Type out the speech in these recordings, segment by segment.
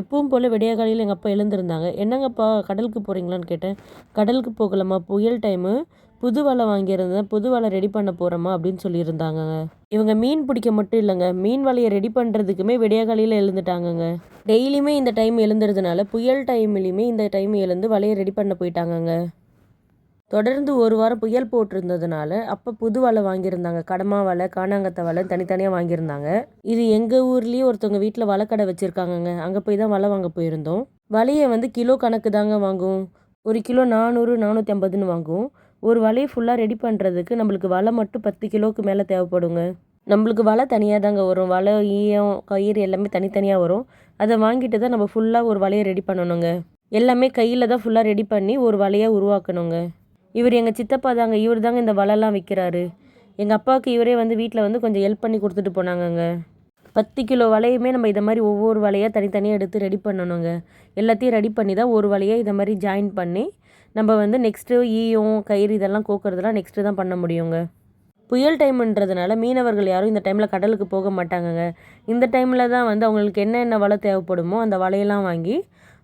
எப்பவும் போல் விடிய காலையில் எங்கள் அப்பா எழுந்திருந்தாங்க. என்னங்கப்பா கடலுக்கு போகிறீங்களான்னு கேட்டேன். கடலுக்கு போகலம்மா, புயல் டைமு, புது வலை வாங்கியிருந்தேன், புது வலை ரெடி பண்ண போகிறோம்மா அப்படின்னு சொல்லியிருந்தாங்கங்க. இவங்க மீன் பிடிக்க மட்டும் இல்லைங்க, மீன் வலையை ரெடி பண்ணுறதுக்குமே விடிய காலையில் எழுந்துட்டாங்கங்க. டெய்லியுமே இந்த டைம் எழுந்துறதுனால புயல் டைம்லேயுமே இந்த டைம் எழுந்து வலையை ரெடி பண்ண போயிட்டாங்கங்க. தொடர்ந்து ஒரு வாரம் புயல் போட்டிருந்ததுனால அப்போ புது வலை வாங்கியிருந்தாங்க. கடமா வலை, காணாங்கத்தை வலை தனித்தனியாக வாங்கியிருந்தாங்க. இது எங்கள் ஊர்லேயே ஒருத்தவங்க வீட்டில் வலை கடை வச்சுருக்காங்கங்க. அங்கே போய் தான் வலை வாங்க போயிருந்தோம். வலையை வந்து கிலோ கணக்கு தாங்க வாங்குவோம். ஒரு கிலோ 400 450ன்னு வாங்குவோம். ஒரு வலையை ஃபுல்லாக ரெடி பண்ணுறதுக்கு நம்மளுக்கு வலை மட்டும் 10 கிலோவுக்கு மேலே தேவைப்படுங்க. நம்மளுக்கு வலை தனியாக தாங்க வரும். வலை, ஈயம், கயிறு எல்லாமே தனித்தனியாக வரும். அதை வாங்கிட்டு தான் நம்ம ஃபுல்லாக ஒரு வலையை ரெடி பண்ணணுங்க. எல்லாமே கையில் தான் ஃபுல்லாக ரெடி பண்ணி ஒரு வலையாக உருவாக்கணுங்க. இவர் எங்கள் சித்தப்பா தாங்க. இவர் தாங்க இந்த வலைலாம் விற்கிறாரு. எங்கள் அப்பாவுக்கு இவரே வந்து வீட்டில் வந்து கொஞ்சம் ஹெல்ப் பண்ணி கொடுத்துட்டு போனாங்கங்க. 10 கிலோ வலையுமே நம்ம இதை மாதிரி ஒவ்வொரு வலையாக தனித்தனியாக எடுத்து ரெடி பண்ணணுங்க. எல்லாத்தையும் ரெடி பண்ணி தான் ஒரு வலையை இதை மாதிரி ஜாயின் பண்ணி நம்ம வந்து நெக்ஸ்ட்டு ஈயம், கயிறு இதெல்லாம் கோக்கிறதுலாம் நெக்ஸ்ட்டு தான் பண்ண முடியுங்க. புயல் டைம்ன்றதுனால மீனவர்கள் யாரும் இந்த டைமில் கடலுக்கு போக மாட்டாங்கங்க. இந்த டைமில் தான் வந்து அவங்களுக்கு என்னென்ன வலை தேவைப்படுமோ அந்த வலையெல்லாம் வாங்கி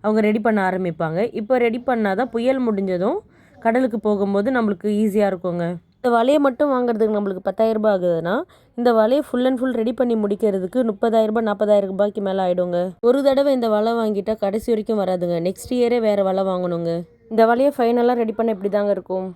அவங்க ரெடி பண்ண ஆரம்பிப்பாங்க. இப்போ ரெடி பண்ணால் தான் புயல் முடிஞ்சதும் கடலுக்கு போகும்போது நம்மளுக்கு ஈஸியாக இருக்குங்க. இந்த வலையை மட்டும் வாங்குறதுக்கு நம்மளுக்கு 10,000 ரூபாய் ஆகுதுன்னா, இந்த வலையை ஃபுல் அண்ட் ஃபுல் ரெடி பண்ணி முடிக்கிறதுக்கு 30,000 ரூபாய் 40,000 ரூபாய்க்கு மேலே ஆகிடுங்க. ஒரு தடவை இந்த வலை வாங்கிட்டால் கடைசி வரைக்கும் வராதுங்க. நெக்ஸ்ட் இயரே வேறு வலை வாங்கணுங்க. இந்த வலையை ஃபைனலாக ரெடி பண்ண இப்படி தாங்க இருக்கும்.